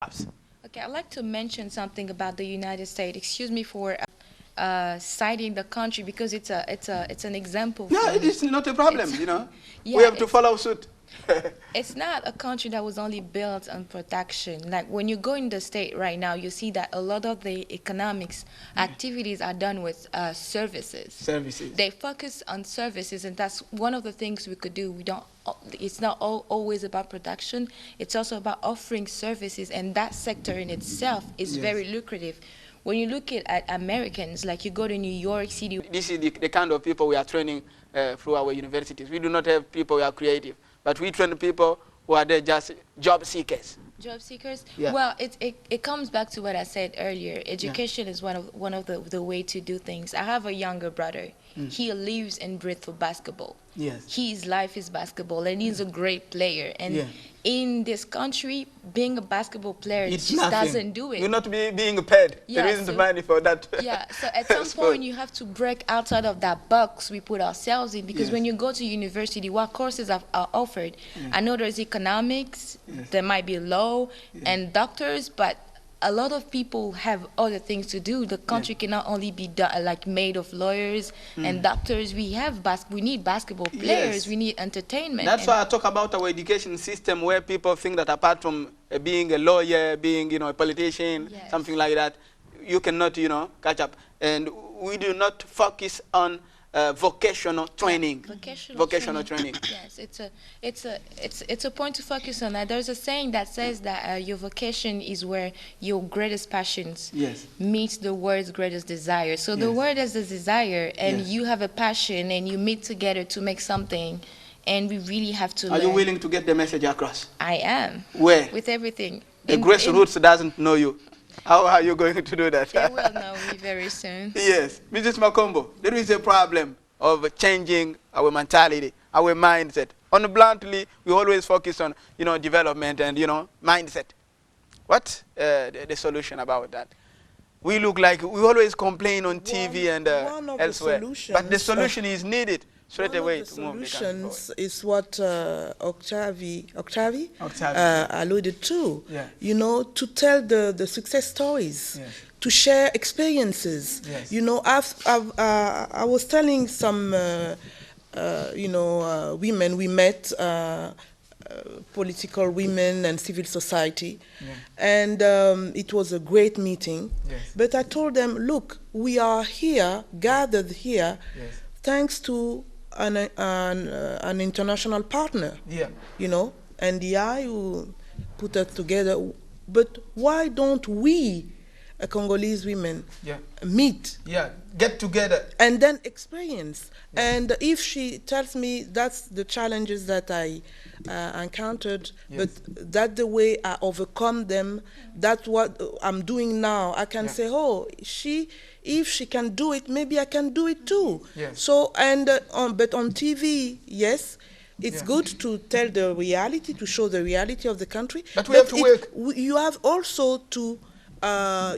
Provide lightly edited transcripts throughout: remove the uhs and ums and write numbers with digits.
Okay, I'd like to mention something about the United States. Excuse me for citing the country because it's an example. No, for it is not a problem. Yeah, we have to follow suit. It's not a country that was only built on production. Like when you go in the state right now, you see that a lot of the economics activities are done with services. Services. They focus on services, and that's one of the things we could do. We don't. It's not always about production. It's also about offering services, and that sector in itself is very lucrative. When you look at Americans, like you go to New York City. This is the kind of people we are training through our universities. We do not have people who are creative, but we train people who are there just job seekers. Job seekers? Yeah. Well, it comes back to what I said earlier. Education is one of the way to do things. I have a younger brother. He lives and breathes for basketball. Yes. His life is basketball, and he's a great player. And in this country, being a basketball player just doesn't do it. You're not being paid. Yeah, there isn't money for that. Yeah, so at some point you have to break outside of that box we put ourselves in, because when you go to university, what courses are offered? I know there's economics, there might be law, and doctors, but a lot of people have other things to do. The country cannot only be like made of lawyers and doctors. We need basketball players. We need entertainment. That's why I talk about our education system, where people think that apart from being a lawyer, being a politician, something like that, you cannot catch up. And we do not focus on vocational training. Vocational training. Yes, it's a point to focus on that. There's a saying that says that your vocation is where your greatest passions meet the world's greatest desire. So the world has a desire, and you have a passion, and you meet together to make something. And we really have to learn. Are you willing to get the message across? I am. Where? With everything. The grassroots doesn't know you. How are you going to do that? They will know me very soon. Yes. Mrs. Makombo, there is a problem of changing our mentality, our mindset. Bluntly, we always focus on, development and, mindset. What's the solution about that? We look like we always complain on TV and elsewhere. But the solution is needed straight away to move the country forward. Solutions is what Octavie alluded to. To tell the success stories, to share experiences. I was telling some, women we met, political women and civil society, and it was a great meeting. But I told them, look, we are here, gathered here, thanks to an international partner, NDI, who put us together. But why don't we, Congolese women, meet? Get together. And then experience. And if she tells me that's the challenges that I encountered, but that's the way I overcome them, that's what I'm doing now. I can say, oh, if she can do it, maybe I can do it too. So, but on TV, yes, it's good to tell the reality, to show the reality of the country. But we have to work. You have also to, I'm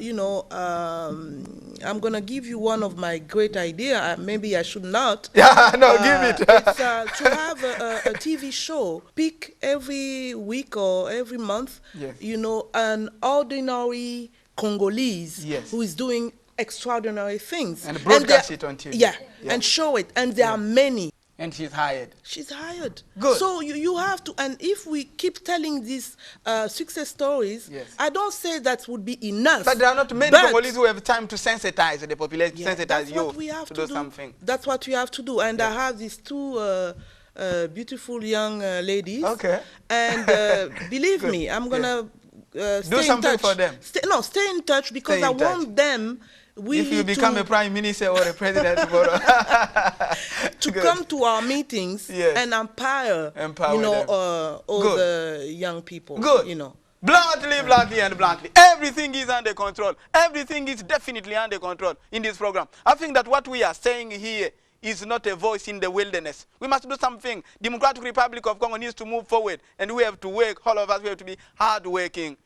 going to give you one of my great ideas. Maybe I should not. Give it. It's to have a TV show, pick every week or every month, an ordinary Congolese who is doing extraordinary things. And broadcast it on TV. And show it. And there are many. And she's hired. She's hired. Good. So you have to, and if we keep telling these success stories, I don't say that would be enough. But there are not many Congolese who have time to sensitize the population, sensitize you to do something. That's what we have to do. And I have these two beautiful young ladies. And believe me, I'm going to do something for them. Stay in touch, because I want them. If you become a prime minister or a president tomorrow, to come to our meetings and empower all the young people. Bluntly and bluntly. Everything is under control. Everything is definitely under control in this program. I think that what we are saying here is not a voice in the wilderness. We must do something. Democratic Republic of Congo needs to move forward, and we have to work. All of us, we have to be hardworking.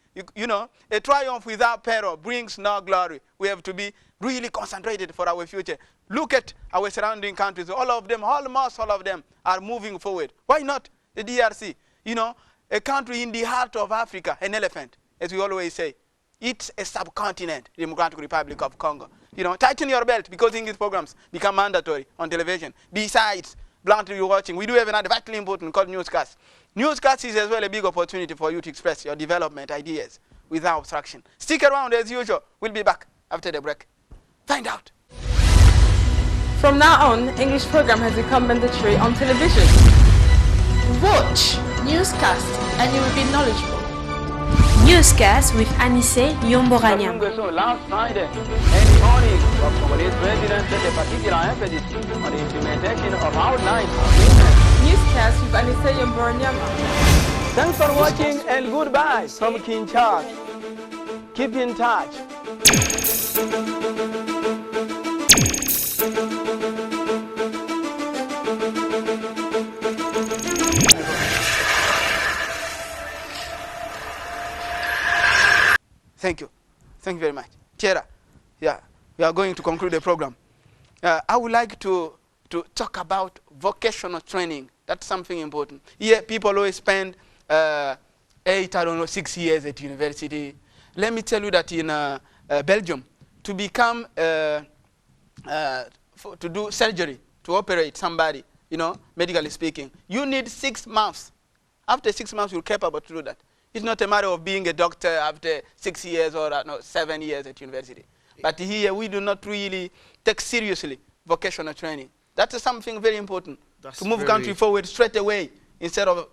A triumph without peril brings no glory. We have to be really concentrated for our future. Look at our surrounding countries. All of them, almost all of them, are moving forward. Why not the DRC? A country in the heart of Africa, an elephant. as we always say, it's a subcontinent, the Democratic Republic of Congo. You know, tighten your belt because English programs become mandatory on television. Besides, bluntly watching, we do have another vitally important called newscast. Newscast is as well a big opportunity for you to express your development ideas without obstruction. Stick around as usual. We'll be back after the break. Find out. From now on, English program has become mandatory on television. Watch newscast and you will be knowledgeable. Newscast with ANICET YOMBORANYAMA. Last Friday, and morning of Congolese President set a particular emphasis on the implementation of outlines of Newscast with ANICET YOMBORANYAMA. Thanks for watching and goodbye from Kinshasa. Keep in touch. Thank you. Thank you very much. TCHIERA, yeah, we are going to conclude the program. I would like to talk about vocational training. That's something important. Here, people always spend 6 years at university. Let me tell you that in Belgium, to become, to do surgery, to operate somebody, you know, medically speaking, you need 6 months. After 6 months, you're capable to do that. It's not a matter of being a doctor after 6 years or 7 years at university. But here we do not really take seriously vocational training. That's something very important to move country forward straight away instead of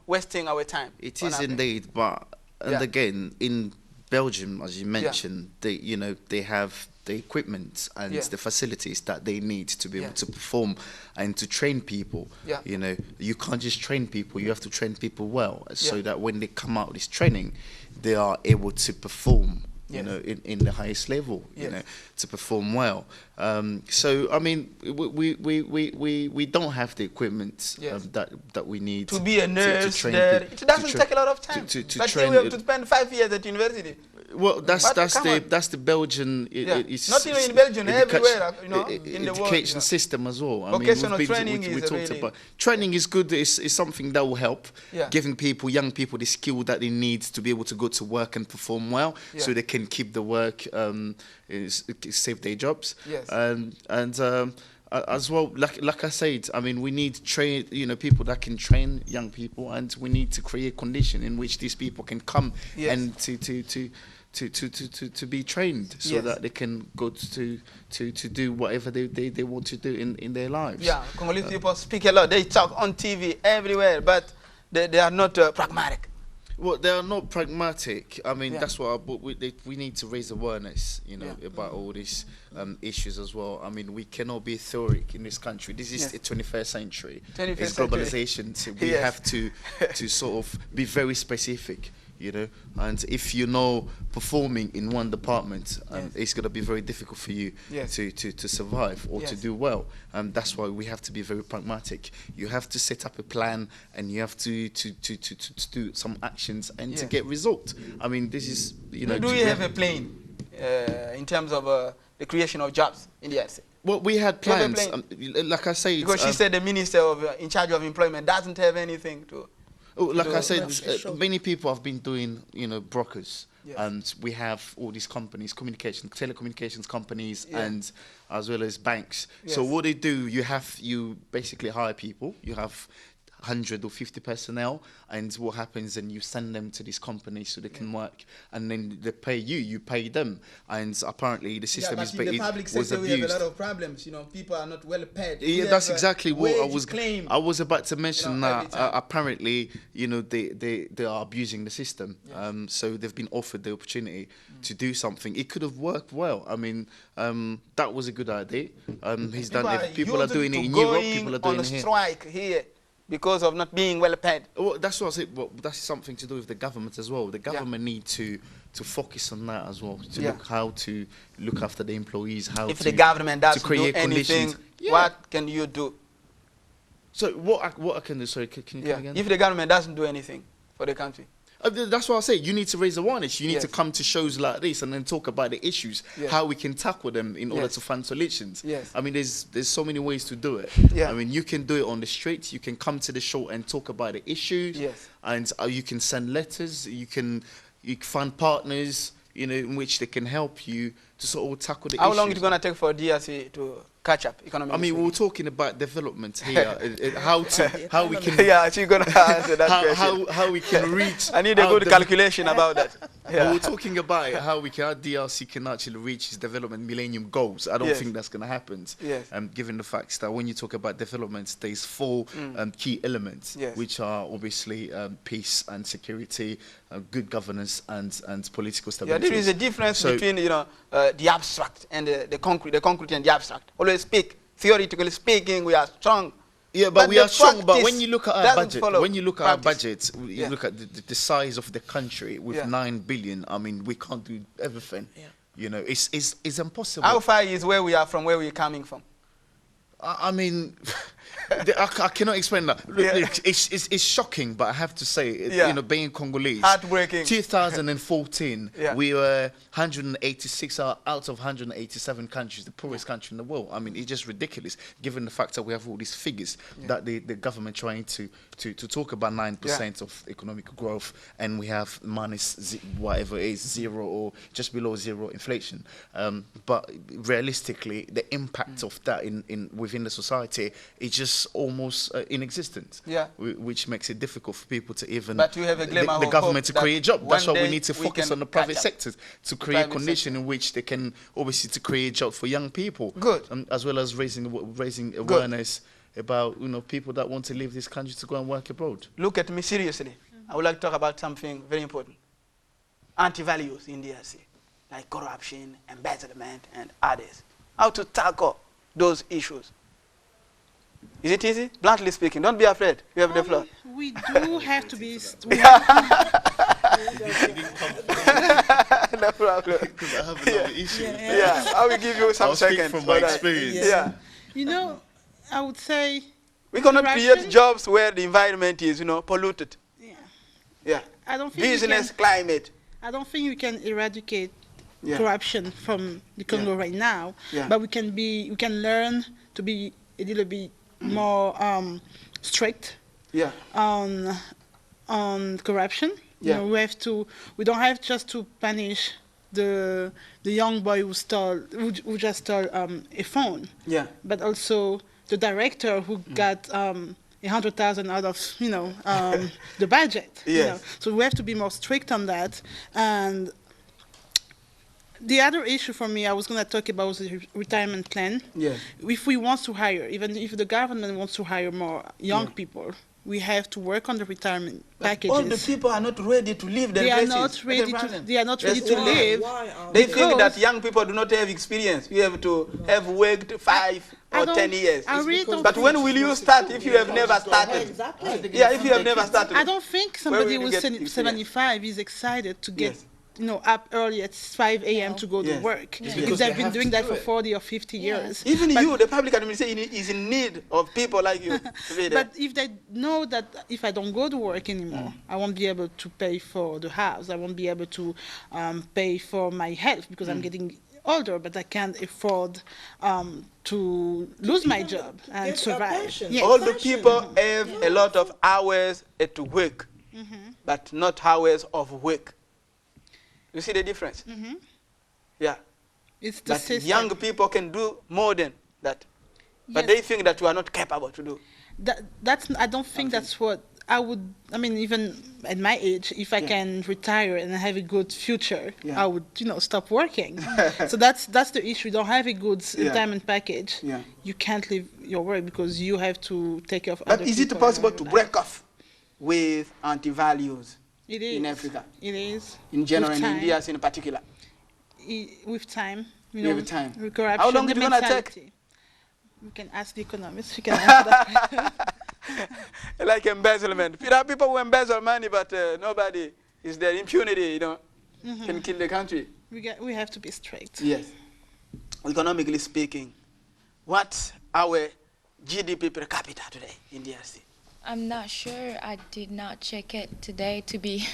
wasting our time. It is indeed, but and again in Belgium, as you mentioned, they have the equipment and the facilities that they need to be able to perform and to train people. You know, you can't just train people, you have to train people well so that when they come out of this training, they are able to perform, you know, in the highest level, you know, to perform well. So, I mean, we don't have the equipment that we need to be a nurse to train there. people. It doesn't take a lot of time. But train, we have to spend 5 years at university. Well, that's the Belgian. It's not even in Belgium, everywhere, you know, in the world. Education system as well. Vocational training we talked about. Training is good. It's something that will help giving young people the skill that they need to be able to go to work and perform well, so they can keep the work, save their jobs. As well, like I said, I mean, we need people that can train young people, and we need to create condition in which these people can come and to be trained, so that they can go to do whatever they want to do in their lives. Yeah, Congolese people speak a lot. They talk on TV everywhere, but they are not pragmatic. Well, they are not pragmatic. I mean, that's what we need to raise awareness, you know, about all these issues as well. I mean, we cannot be theoric in this country. This is the 21st century. It's globalization. So we have to sort of be very specific, you know. And if you're not performing in one department, it's going to be very difficult for you to survive or to do well. That's why we have to be very pragmatic. You have to set up a plan, and you have to do some actions and to get results. I mean, this is, you know. Do we have a plan in terms of the creation of jobs in the DRC? Well, we had plans. Like I said, because she said the minister in charge of employment doesn't have anything to. Like I said, many people have been doing, you know, brokers, and we have all these companies, telecommunications companies, and as well as banks. So what they do, you basically hire people. You have 100 or 50 personnel, and what happens, and you send them to these companies so they can work, and then they pay you, you pay them, and apparently the system is in the public sector we have a lot of problems. You know, people are not well paid. That's exactly what I was about to mention. That apparently, you know, they are abusing the system. So they've been offered the opportunity to do something. It could have worked well. I mean, that was a good idea. He's done it. People are doing it in Europe. People are doing it here. Strike here because of not being well paid. Well, that's what I said. Well, that's something to do with the government as well. The government need to focus on that as well, to look how to look after the employees, if the government doesn't do anything, what can you do? So what I can do? Sorry, can you come again? If the government doesn't do anything for the country. That's what I say. You need to raise awareness. You need to come to shows like this and then talk about the issues, how we can tackle them in order to find solutions. I mean, there's so many ways to do it. I mean, you can do it on the street. You can come to the show and talk about the issues. And you can send letters. You can you find partners, you know, in which they can help you to sort of tackle the How issues. long is it going to take for DRC to catch up economically? I mean, we're talking about development here, how we can yeah, she's going to answer that question. how we can reach. I need a good calculation about that. Yeah. We're talking about how DRC can actually reach its development millennium goals. I don't think that's going to happen. Yes. Given the fact that when you talk about development, there's four key elements, which are obviously peace and security, good governance, and political stability. Yeah, there is a difference between the abstract and the concrete and the abstract. Always speak theoretically speaking, we are strong. Yeah, but we are strong. But when you look at our budget, you look at the size of the country with 9 billion. I mean, we can't do everything. Yeah. You know, it's impossible. How far is where we are from where we're coming from? I mean, I cannot explain that. Look, it's shocking, but I have to say, you know, being Congolese, heartbreaking. 2014, we were 186 out of 187 countries, the poorest country in the world. I mean, it's just ridiculous, given the fact that we have all these figures that the government trying to talk about 9% of economic growth, and we have minus whatever it is, 0 or just below 0 inflation. But realistically, the impact of that within the society is just almost inexistent. Yeah. Which makes it difficult for people to even but you have a glimmer the government to create jobs. That's why we need to we focus on the private sector to create conditions in which they can obviously to create jobs for young people. Good. As well as raising awareness about people that want to leave this country to go and work abroad. Look at me seriously. I would like to talk about something very important. Anti-values in DRC, like corruption, embezzlement, and others. How to tackle those issues. Is it easy? Bluntly speaking, don't be afraid. You have the floor. We do have to be. No problem. Because I have another issue. Yeah, I will give you some seconds. From my experience. Yeah. You know, I would say we cannot create jobs where the environment is, polluted. Yeah. Yeah. I don't think business climate. I don't think we can eradicate corruption from the Congo right now. Yeah. But we can learn to be a little bit more strict on corruption. Yeah. We don't have just to punish the young boy who just stole a phone. Yeah. But also the director who got 100,000 out of the budget. Yes. So we have to be more strict on that. And the other issue for me, I was going to talk about was the retirement plan. Yeah. If we want to hire, even if the government wants to hire more young people, we have to work on the retirement packages. All the people are not ready to leave their places. They are not ready to live. They think that young people do not have experience. You have to have worked 5 or 10 years. But when will you start if you have never started? Exactly. Yeah, if you have never started. I don't think somebody who's 75 is excited to get up early at 5 a.m. to go to work. If they've been doing that for 40 or 50 years. Even you, the public administration, is in need of people like you. But if they know that if I don't go to work anymore, I won't be able to pay for the house. I won't be able to pay for my health because I'm getting older, but I can't afford to lose my job and survive. All the people have a lot of hours at work, but not hours of work. You see the difference? Yeah. It's the system. Young people can do more than that. But they think that you are not capable to do. I don't think that's what I would, even at my age, if I can retire and have a good future, I would, stop working. So that's the issue. You don't have a good retirement package. Yeah. You can't leave your work because you have to take care of other people. But is it possible to break off with anti-values? It is. In Africa. It is. In general, and in DRC in particular. With time. With time. Corruption, how long is it going to take? We can ask the economists. We can answer that. Like embezzlement. There are people who embezzle money, but nobody is there. Impunity, can kill the country. We have to be strict. Yes. Economically speaking, what's our GDP per capita today in DRC? I'm not sure. I did not check it today, to be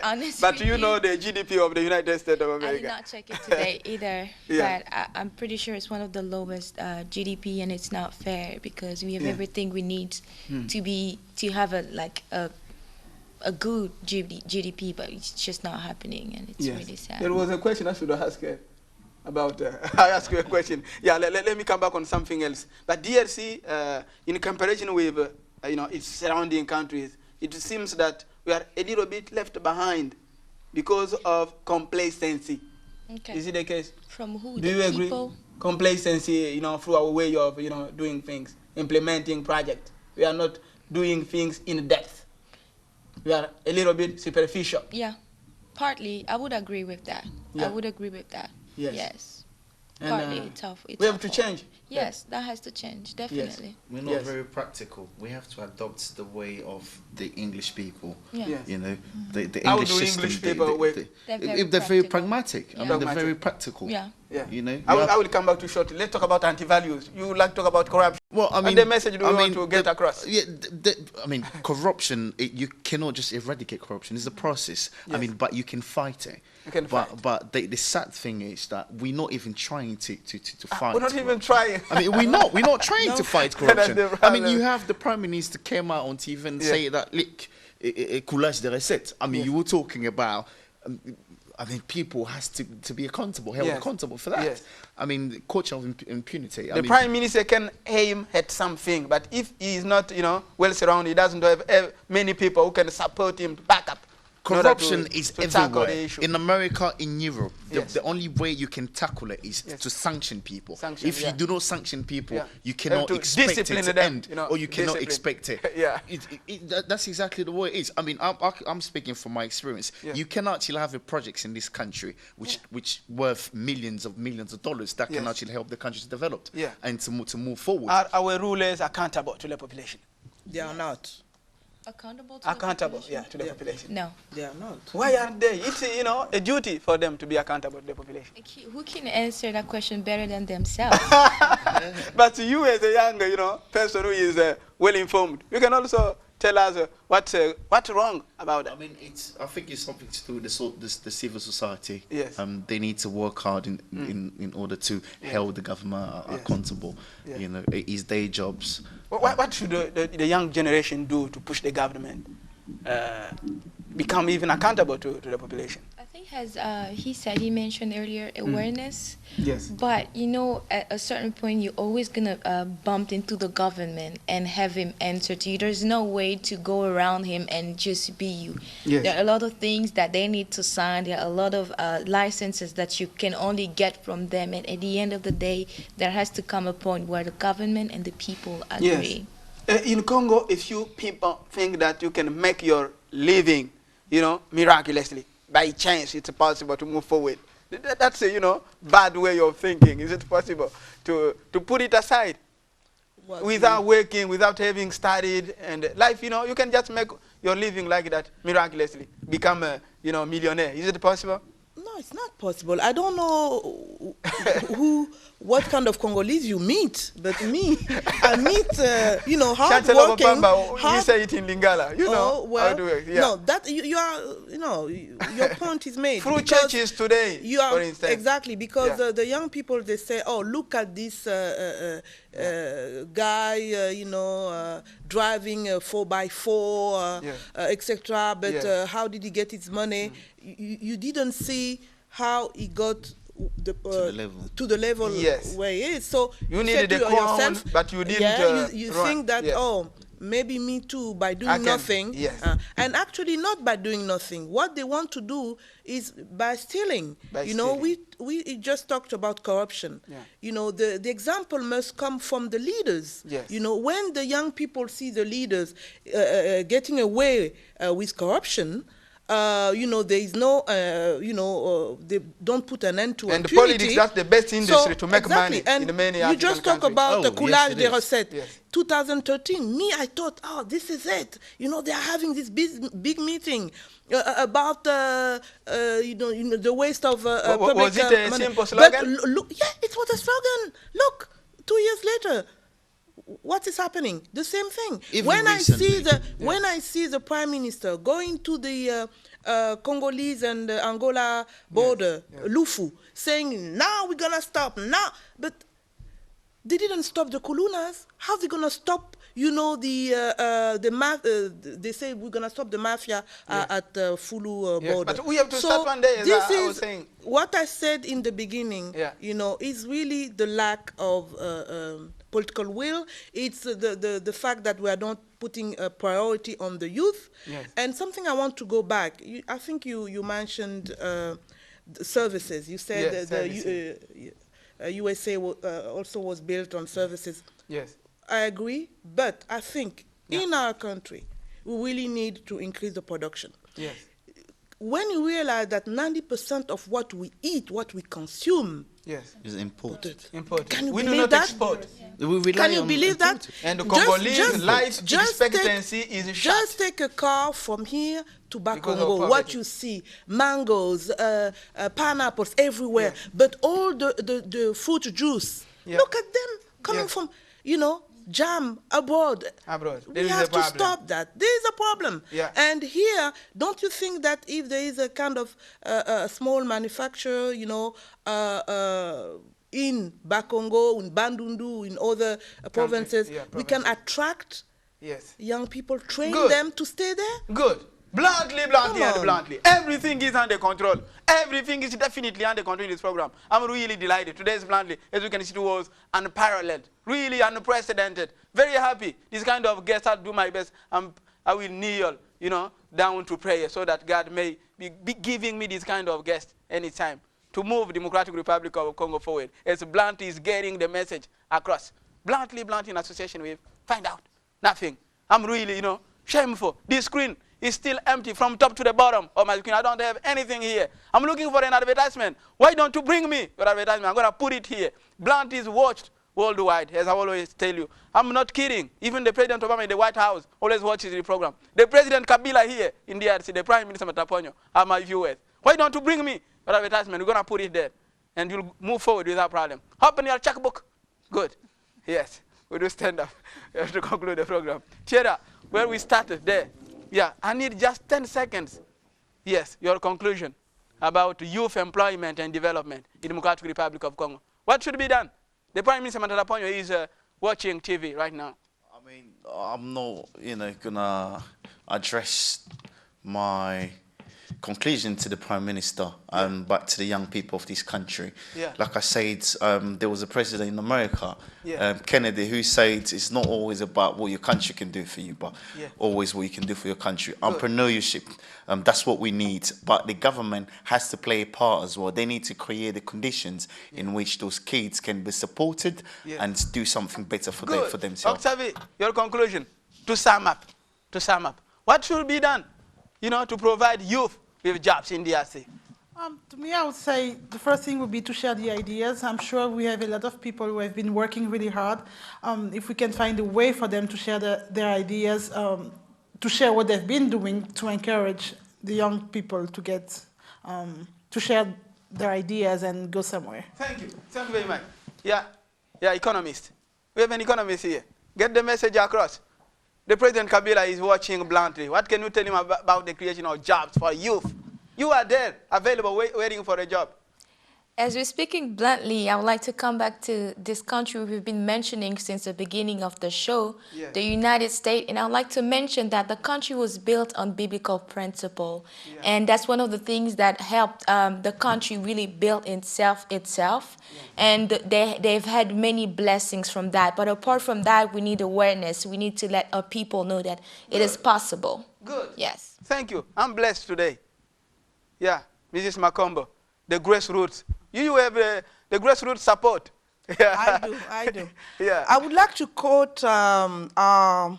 honest. But you know the GDP of the United States of America. I did not check it today either. But I'm pretty sure it's one of the lowest GDP, and it's not fair because we have everything we need to have a a good GDP, but it's just not happening, and it's really sad. There was a question I should ask about. I asked you a question. Yeah, let me come back on something else. But DRC, in comparison with its surrounding countries, it seems that we are a little bit left behind because of complacency. Okay. Is it the case? From who? Do you agree? People? Complacency, through our way of doing things, implementing projects. We are not doing things in depth. We are a little bit superficial. Yeah, partly. I would agree with that. Yeah. I would agree with that. Yes. And, Partly tough. We have to change. Yes, that has to change, definitely. We're not very practical. We have to adopt the way of the English people. Yeah. Yes. The How English do system. English people work? They're very pragmatic. Yeah. I mean, they're very practical. Yeah. I will come back to shortly. Let's talk about anti-values. You would like to talk about corruption. Well, I mean, and the message do you want to get across? Yeah, I mean, corruption. You cannot just eradicate corruption. It's a process. Yes. I mean, but you can fight it. You can fight. But the sad thing is that we're not even trying to fight. We're not even trying. I mean, we're not trying to fight corruption. I mean, you have the Prime Minister came out on TV and say that, look, coulage de recettes. I mean, you were talking about. I mean, people has to be accountable, held accountable for that. Yes. I mean, culture of impunity. The Prime Minister can aim at something, but if he is not, well surrounded, he doesn't have many people who can support him, back up. Corruption is everywhere. In America, in Europe, the only way you can tackle it is to sanction people. If you do not sanction people, you cannot expect it to end, or you cannot expect it. That's exactly the way it is. I mean, I'm speaking from my experience. You cannot actually have projects in this country which worth millions of dollars that can actually help the country to develop and to move forward. Are our rulers accountable to the population? They are not. Accountable to the population? To the population. No. They are not. Why aren't they? It's a duty for them to be accountable to the population. Who can answer that question better than themselves? But you as a young person who is well informed, you can also tell us what's wrong about that. I mean, I think it's something to do with the civil society. Yes. They need to work hard in order to hold the government accountable. It is their jobs. What should the young generation do to push the government become even accountable to the population? I think as he mentioned earlier, awareness. Yes. But at a certain point, you're always gonna bump into the government and have him answer to you. There's no way to go around him and just be you. Yes. There are a lot of things that they need to sign. There are a lot of licenses that you can only get from them. And at the end of the day, there has to come a point where the government and the people agree. Yes. In Congo, if you people think that you can make your living, miraculously, by chance it's possible to move forward. That's a bad way of thinking. Is it possible to put it aside without working, without having studied and life? You can just make your living like that miraculously, become a millionaire. Is it possible? No, it's not possible. I don't know what kind of Congolese you meet, but me, I meet, hard working. You say it in Lingala, how to work. Yeah. No, that you are, your point is made. Through churches today, for instance. Exactly, because the young people, they say, oh, look at this guy, driving a 4x4, etc. But how did he get his money? You didn't see how he got to the level where he is. So you needed the crown, but you didn't. You think that maybe me too by doing nothing. Yes. And actually not by doing nothing. What they want to do is by stealing. We just talked about corruption. Yeah. The example must come from the leaders. Yes. When the young people see the leaders getting away with corruption, there is no, they don't put an end to and impunity. Politics, that's the best industry to make money and in many you just talk about the coulage des recettes. Yes. 2013, I thought, oh, this is it. They are having this big meeting about, the waste of public was it a money. simple slogan? But look, it was a slogan. Look, 2 years later, what is happening? The same thing. When I see the Prime Minister going to the Congolese and Angola border, Lufu, saying, now we're going to stop, now. But they didn't stop the Kulunas. How are they going to stop, you know, they say we're going to stop the mafia at the Fulu border. But we have to start one day, as I was saying. What I said in the beginning, you know, is really the lack of political will. It's the fact that we are not putting a priority on the youth. And something I want to go back. I think you mentioned the services. You said the USA also was built on services. Yes. I agree, but I think in our country, we really need to increase the production. Yes. When you realize that 90% of what we eat, what we consume, is imported. Can you we believe do not that? export. Can you believe that? And the Congolese life expectancy is shot. Just take a car from here to Bakongo. What you see, mangoes, pineapples everywhere, but all the fruit juice. Look at them coming from, you know, jam abroad. We have to stop that. There is a problem. And here, don't you think that if there is a kind of small manufacturer, you know, in Bakongo, in Bandundu, in other provinces, we can attract young people, train them to stay there? Good. Bluntly, and bluntly. Everything is under control. Everything is definitely under control in this program. I'm really delighted. Today's Bluntly, as you can see, it was unparalleled, really unprecedented. Very happy. This kind of guest, I'll do my best. I will kneel, you know, down to prayer so that God may be giving me this kind of guest anytime to move the Democratic Republic of Congo forward. As Bluntly is getting the message across. Bluntly in association with, find out nothing. I'm really, you know, shameful. This screen is still empty from top to the bottom of my screen. I don't have anything here. I'm looking for an advertisement. Why don't you bring me your advertisement? I'm going to put it here. Blunt is watched worldwide, as I always tell you. I'm not kidding. Even the President Obama in the White House always watches the program. The President Kabila here in DRC, the Prime Minister Mataponyo, are my viewers. Why don't you bring me your advertisement? We're going to put it there. And you'll move forward without problem. Open your checkbook. Good. Yes. We do stand up to conclude the program. TCHIERA, where we started there. Yeah, I need just 10 seconds. Yes, your conclusion about youth employment and development in the Democratic Republic of Congo. What should be done? The Prime Minister Mataponyo is watching TV right now. I mean, I'm not, you know, gonna address my conclusion to the Prime Minister but to the young people of this country. Like I said, there was a president in America, Kennedy, who said it's not always about what your country can do for you, but always what you can do for your country. Entrepreneurship, that's what we need. But the government has to play a part as well. They need to create the conditions in which those kids can be supported and do something better for themselves. OCTAVIE, your conclusion, to sum up. What should be done, you know, to provide youth with jobs in DRC? To me, I would say the first thing would be to share the ideas. I'm sure we have a lot of people who have been working really hard. If we can find a way for them to share their ideas, to share what they've been doing to encourage the young people to get, to share their ideas and go somewhere. Thank you. Thank you very much. Yeah, economist. We have an economist here. Get the message across. The President Kabila is watching Bluntly. What can you tell him about the creation of jobs for youth? You are there, available, waiting for a job. As we're speaking bluntly, I would like to come back to this country we've been mentioning since the beginning of the show, the United States. And I'd like to mention that the country was built on biblical principle. And that's one of the things that helped the country really build itself. And they've had many blessings from that. But apart from that, we need awareness. We need to let our people know that it is possible. Good. Yes. Thank you. I'm blessed today. Yeah, Mrs. Makombo, the grassroots. You have the grassroots support. I do. I would like to quote our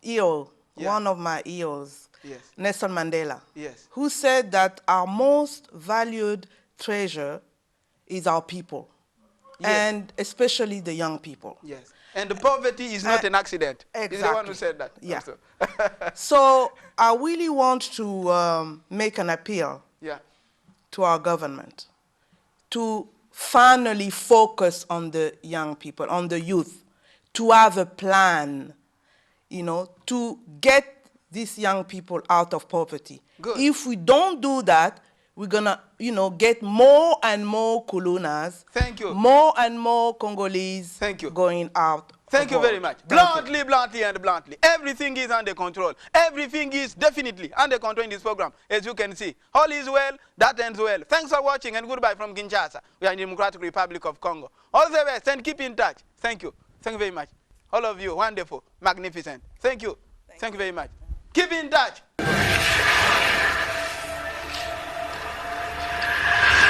EO, one of my EOs, Nelson Mandela, who said that our most valued treasure is our people, and especially the young people. Yes. And the poverty is not an accident. Exactly. He's the one who said that. Yeah. So I really want to make an appeal to our government to finally focus on the young people, on the youth, to have a plan, you know, to get these young people out of poverty. Good. If we don't do that, we're gonna, you know, get more and more Kulunas, more and more Congolese going out Thank you very much. Bluntly, bluntly, and bluntly. Everything is under control. Everything is definitely under control in this program, as you can see. All is well, that ends well. Thanks for watching, and goodbye from Kinshasa. We are in the Democratic Republic of Congo. All the best, and keep in touch. Thank you. Thank you very much. All of you, wonderful, magnificent. Thank you. Thank you very much. Keep in touch.